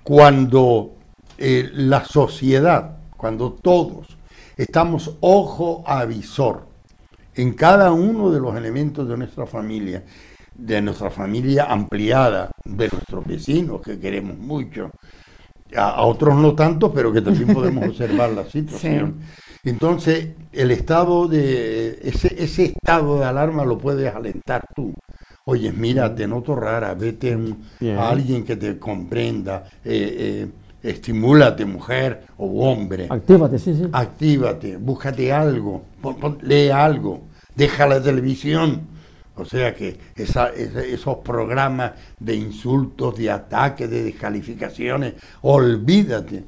cuando la sociedad, cuando todos estamos ojo a visor en cada uno de los elementos de nuestra familia ampliada, de nuestros vecinos que queremos mucho, a otros no tanto, pero que también podemos observar la situación. Sí. Entonces, el estado ese estado de alarma lo puedes alentar tú. Oye, mira, te noto rara, vete a alguien que te comprenda, estimúlate, mujer o hombre. Actívate, sí. Actívate, búscate algo, lee algo, deja la televisión. O sea que esos programas de insultos, de ataques, de descalificaciones, olvídate,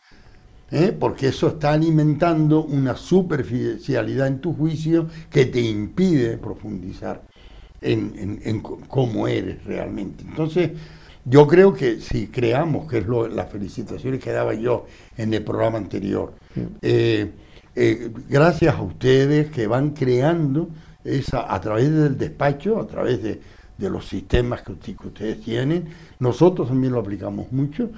porque eso está alimentando una superficialidad en tu juicio que te impide profundizar en cómo eres realmente. Entonces, yo creo que si creamos, que es las felicitaciones que daba yo en el programa anterior, gracias a ustedes que van creando a través del despacho, a través de los sistemas que ustedes tienen, nosotros también lo aplicamos mucho,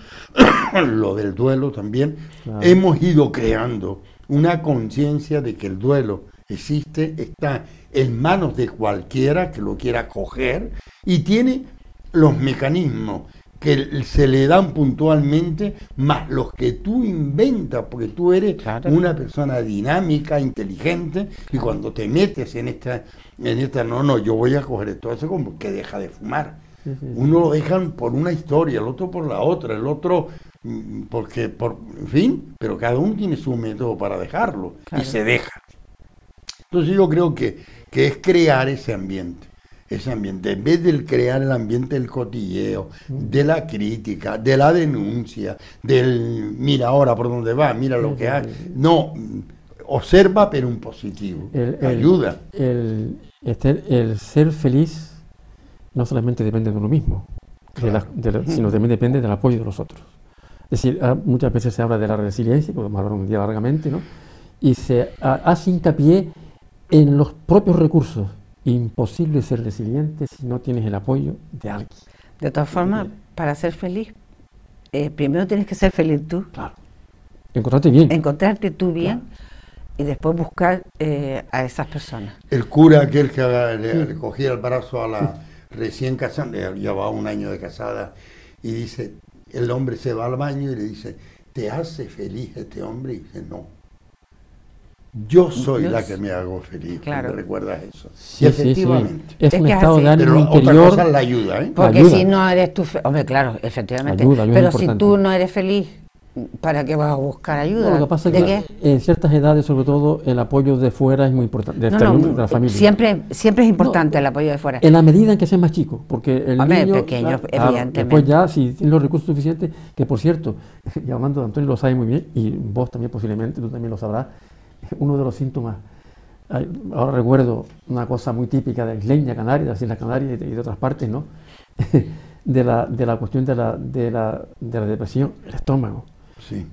lo del duelo también, claro. Hemos ido creando una conciencia de que el duelo existe, está en manos de cualquiera que lo quiera coger y tiene los mecanismos que se le dan puntualmente, más los que tú inventas, porque tú eres una persona dinámica, inteligente, y cuando te metes en esta, yo voy a coger esto, eso como que deja de fumar. Sí, sí. Uno lo dejan por una historia, el otro por la otra, el otro en fin, pero cada uno tiene su método para dejarlo Claro. y se deja. Entonces yo creo que es crear ese ambiente, en vez de crear el ambiente del cotilleo, de la crítica, de la denuncia, del mira ahora por dónde va, mira lo que hay. No, observa pero en positivo, ayuda. El ser feliz no solamente depende de uno mismo, sino también depende del apoyo de los otros. Es decir, muchas veces se habla de la resiliencia, podemos hablar un día largamente, ¿no? Y se hace hincapié en los propios recursos. Imposible ser resiliente si no tienes el apoyo de alguien. De todas formas, para ser feliz, primero tienes que ser feliz tú. Claro. Encontrarte bien. Encontrarte tú bien, Claro. y después buscar a esas personas. El cura aquel que le cogía el brazo a la recién casada, le llevaba 1 año de casada, y dice, el hombre se va al baño y le dice, ¿te hace feliz este hombre? Y dice, no. Yo soy la que me hago feliz. Claro. ¿Me recuerdas eso? Sí, y efectivamente. sí. Es Es un que es estado así. de ánimo Pero otra interior. cosa es la ayuda, ¿eh? Porque Ayuda. si no eres tú, hombre, claro, efectivamente. Ayuda es pero si importante. tú no eres feliz, ¿para qué vas a buscar ayuda? No, lo que pasa es ¿De que qué? en ciertas edades, sobre todo, el apoyo de fuera es muy importante, No, de la familia. siempre es importante el apoyo de fuera. En la medida en que sea más chico, porque el Hombre, niño... pequeño, evidentemente. Después ya, si tiene los recursos suficientes, que por cierto, y hablando de Antonio lo sabe muy bien, y vos también posiblemente, tú también lo sabrás, uno de los síntomas, ahora recuerdo una cosa muy típica de la isleña Canaria, de las Islas Canarias y de otras partes, ¿no? de la cuestión de la depresión, el estómago. Sí.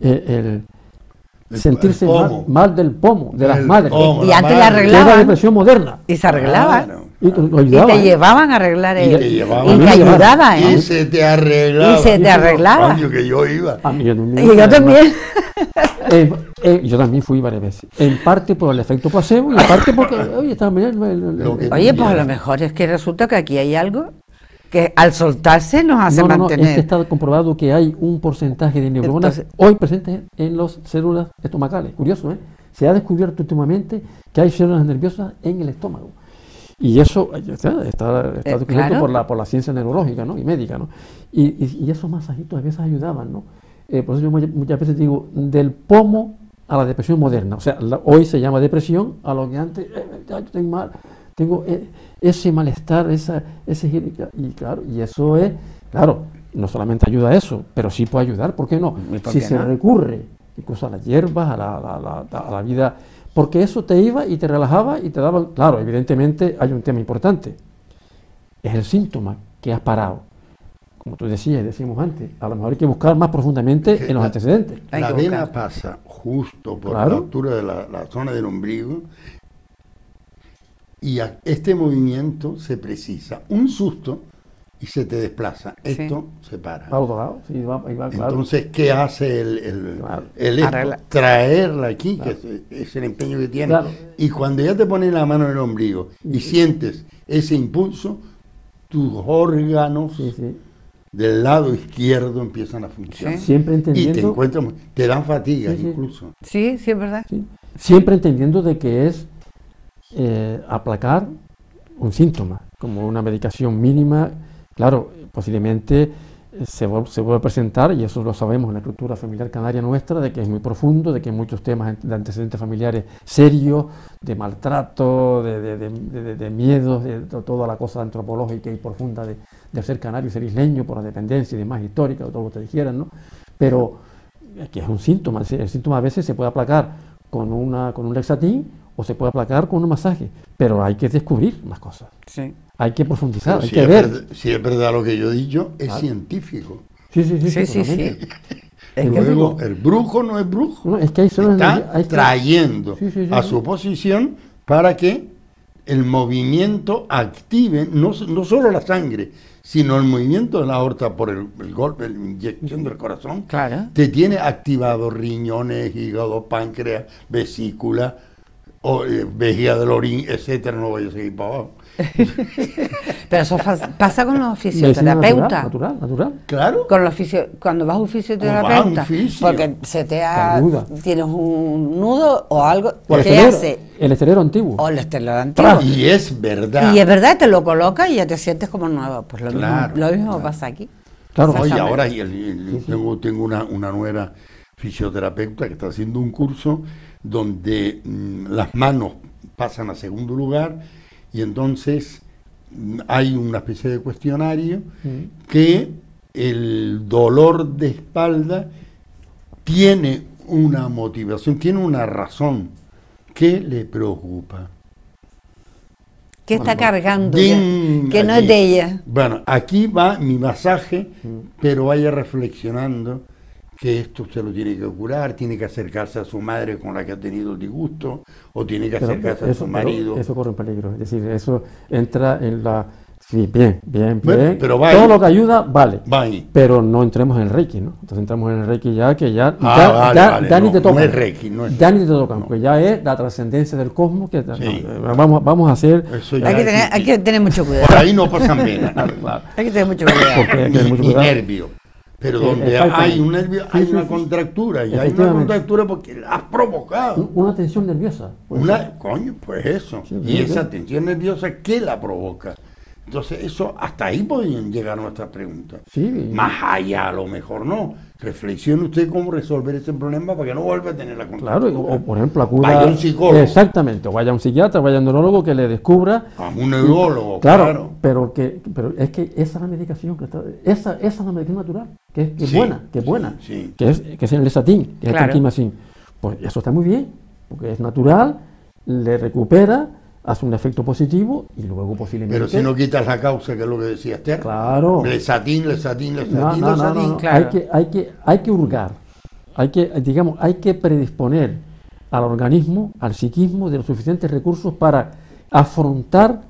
Sentirse pomo. mal del pomo, de las El madres. pomo, Y la antes la madre. Que es la arreglaban depresión moderna. y se arreglaban. Claro. Y lo Y ayudaban, te ¿eh? llevaban a arreglar Y te llevaban. y A mí te me llevaban. ayudaba, ¿eh? Y se te arreglaba. Y se te arreglaba. Coño, que yo iba. A mí, Y yo también. Yo también fui varias veces. En parte por el efecto placebo y en parte porque, oye, estaba bien. Lo que- Oye, pues a lo mejor es que resulta que aquí hay algo que al soltarse nos hace No, es mantener. que está comprobado que hay un porcentaje de neuronas Entonces- hoy presentes en las células estomacales. Curioso, ¿eh? Se ha descubierto últimamente que hay células nerviosas en el estómago. Y eso está descubierto claro. por la ciencia neurológica, ¿no? Y médica, ¿no? Y esos masajitos a veces ayudaban, ¿no? Por eso yo muchas veces digo, del pomo a la depresión moderna. O sea, hoy se llama depresión a lo que antes, yo tengo mal, tengo ese malestar, y claro, y eso es, claro, no solamente ayuda a eso, pero sí puede ayudar, ¿por qué no? ¿Y por Si qué se no? recurre incluso a las hierbas, a la vida, porque eso te iba y te relajaba y te daba, claro, evidentemente hay un tema importante, es el síntoma que has parado. Como tú decíamos antes, a lo mejor hay que buscar más profundamente en los antecedentes. Hay La que vena buscar. pasa justo por Claro. la altura de la zona del ombligo y este movimiento se precisa. Un susto y se te desplaza. Sí. Esto se para. Para otro lado, sí, ahí va, claro. Entonces, ¿qué hace el Claro. esto? Arregla. Traerla aquí, que es el empeño que tiene. Claro. Y cuando ya te pones la mano en el ombligo y sientes ese impulso, tus órganos Sí. del lado izquierdo empiezan a funcionar. Sí. Siempre Y te entendiendo, encuentras, te dan fatigas Sí. incluso. Sí, sí, es verdad. sí, siempre entendiendo de que es aplacar un síntoma, como una medicación mínima. Claro, posiblemente se vuelve a presentar, y eso lo sabemos en la estructura familiar canaria nuestra, de que es muy profundo, de que hay muchos temas de antecedentes familiares serios, de maltrato, de miedos, de toda la cosa antropológica y profunda de ser canario y ser isleño por la dependencia y demás histórica, o todo lo que te dijeran, ¿no? Pero que es un síntoma, el síntoma a veces se puede aplacar con un Lexatin o se puede aplacar con un masaje, pero hay que descubrir más cosas, Sí. hay que profundizar, Pero hay que ver. si es verdad lo que yo he dicho, es Claro. científico. Sí, Sí, sí, totalmente. Es Y que Luego, el brujo no es brujo. No, es que hay células Está hay que- trayendo Sí, a su posición para que el movimiento active no solo la sangre, sino el movimiento de la aorta por el golpe, la inyección del corazón. Claro. Te tiene activado riñones, hígado, páncreas, vesícula, vejiga del orín, etcétera. No voy a seguir para abajo. Pero eso pasa con los Medicina fisioterapeutas. natural. Claro. Con los cuando vas a un fisioterapeuta, fisio. porque se te tienes un nudo o algo, O ¿qué hace? el estelero antiguo. O el estelero antiguo. Y es verdad. Y es verdad, te lo coloca y ya te sientes como nuevo. Pues lo Claro, mismo pasa aquí. Claro. Oye, Exactamente. ahora tengo una nuera fisioterapeuta que está haciendo un curso donde las manos pasan a segundo lugar y entonces hay una especie de cuestionario que el dolor de espalda tiene una motivación, tiene una razón. ¿Qué le preocupa? ¿Qué está cargando? Din, Que no aquí. es de ella. Bueno, aquí va mi masaje, pero vaya reflexionando que esto se lo tiene que curar, tiene que acercarse a su madre con la que ha tenido el disgusto, o tiene que acercarse a su marido. Eso corre un peligro. Es decir, eso entra en la... Sí, bien. Bueno, pero va todo ahí. lo que ayuda, vale. Va ahí. Pero no entremos en el Reiki, ¿no? Entonces entramos en el Reiki ya que ya Vale, ni te no tocan. es Reiki, no es Ya ni te tocan, porque ya es la trascendencia del cosmos que Sí. vamos a hacer. Eso ya Hay que tener mucho cuidado. por ahí no pasan pena. Claro. Hay que tener mucho cuidado. Porque hay que tener mucho Ni cuidado. nervio. Pero donde exactamente. hay un nervio, hay una contractura. Y hay una Efectivamente. contractura porque la has provocado. Una tensión nerviosa. pues. Coño, pues eso. Sí, Y sí, esa sí. tensión nerviosa, ¿qué la provoca? Entonces, eso, hasta ahí podrían llegar nuestras preguntas. Sí. Más allá, a lo mejor no. Reflexione usted cómo resolver ese problema para que no vuelva a tener la Claro, contractura. o por ejemplo acuda... Vaya a un psicólogo. Exactamente, o vaya a un psiquiatra, vaya a un neurólogo que le descubra... A un neurólogo, Claro, claro. pero es que esa es la medicación que está... Esa es la medicación natural, que es Sí, buena, que es buena. sí. Que es el Lesatin, que es Claro. el Climasin. Pues eso está muy bien, porque es natural, le recupera, hace un efecto positivo y luego posiblemente... Pero si no quitas la causa, que es lo que decía Esther. Claro. Lesatin. No. Claro. Hay que hurgar, hay que predisponer al organismo, al psiquismo de los suficientes recursos para afrontar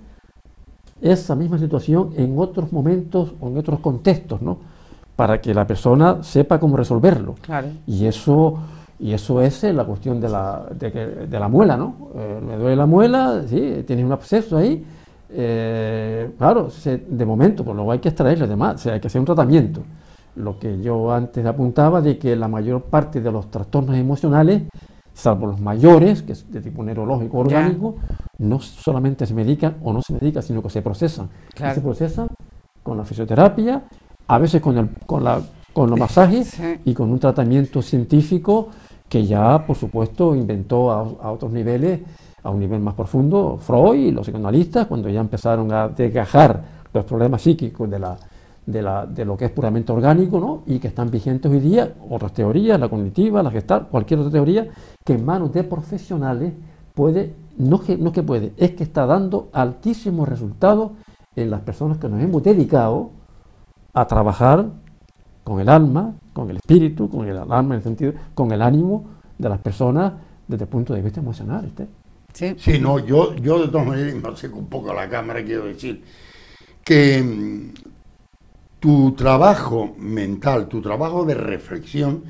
esa misma situación en otros momentos o en otros contextos, ¿no? Para que la persona sepa cómo resolverlo. Claro. Y eso es la cuestión de la muela, ¿no? Me duele la muela, sí, tienes un absceso ahí. Claro, de momento, pues luego hay que extraerle, además, o sea, hay que hacer un tratamiento. Lo que yo antes apuntaba de que la mayor parte de los trastornos emocionales, salvo los mayores, que es de tipo neurológico o orgánico, no solamente se medican o no se medican, sino que se procesan. Claro. Y se procesan con la fisioterapia, a veces con los masajes Sí. y con un tratamiento científico que ya, por supuesto, inventó a otros niveles, a un nivel más profundo, Freud y los psicoanalistas, cuando ya empezaron a desgajar los problemas psíquicos de lo que es puramente orgánico, ¿no? Y que están vigentes hoy día, otras teorías, la cognitiva, la gestal, cualquier otra teoría, que en manos de profesionales es que está dando altísimos resultados en las personas que nos hemos dedicado a trabajar con el alma, con el espíritu, con el alma en el sentido, con el ánimo de las personas desde el punto de vista emocional. Sí. Sí, no, yo de todas maneras, me acerco un poco a la cámara, quiero decir que tu trabajo mental, tu trabajo de reflexión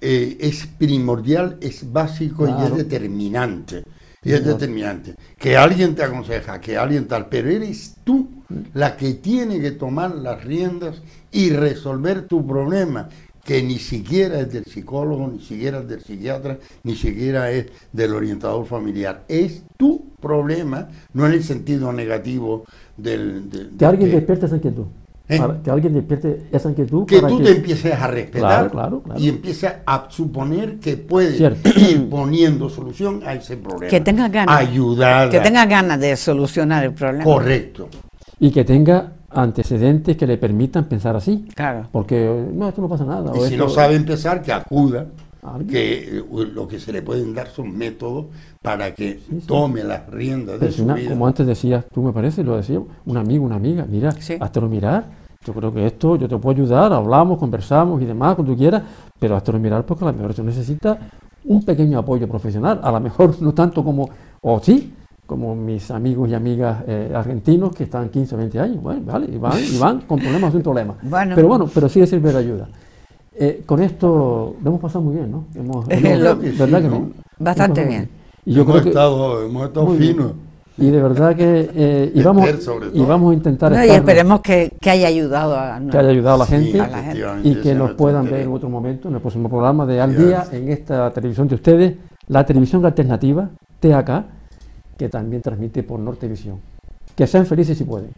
es primordial, es básico y es determinante. Y es determinante. Que alguien te aconseja, que alguien tal, pero eres tú la que tiene que tomar las riendas y resolver tu problema, que ni siquiera es del psicólogo, ni siquiera es del psiquiatra, ni siquiera es del orientador familiar. Es tu problema, no en el sentido negativo Que alguien despierte esa inquietud. Que alguien despierte esa inquietud. Que tú te empieces a respetar claro. y empieces a suponer que puedes Cierto. ir poniendo solución a ese problema. Que tengas ganas. Ayudar. Que tengas ganas de solucionar el problema. Correcto. Y que tenga antecedentes que le permitan pensar así. Claro. Porque no, esto no pasa nada. Y o si esto- no sabe empezar, que acuda, Alguien. que lo que se le pueden dar son métodos para que tome las riendas de Pero su vida. como antes decías, tú me parece, lo decía un amigo, una amiga, mira, Sí. háztelo mirar. Yo creo que esto, yo te puedo ayudar, hablamos, conversamos y demás, cuando tú quieras, pero háztelo mirar porque a lo mejor tú necesitas un pequeño apoyo profesional, a lo mejor no tanto como, o sí, como mis amigos y amigas argentinos que están 15 o 20 años, bueno, vale, y van con problemas o sin problemas. Bueno. Pero sí es sirve de ayuda. Con esto lo hemos pasado muy bien, ¿no? Creo que sí, ¿Verdad que ¿no? no? Bastante Hemos pasado bien. Y yo hemos creo que estado muy bien. finos. Y de verdad que y vamos a intentar No, y esperemos que haya ayudado a la gente, Sí, a la gente. y que nos puedan ver en queremos. otro momento, en el próximo programa de Al Ya Día, es. en esta televisión de ustedes, la televisión alternativa, TAK, que también transmite por Nortevisión. Que sean felices si pueden.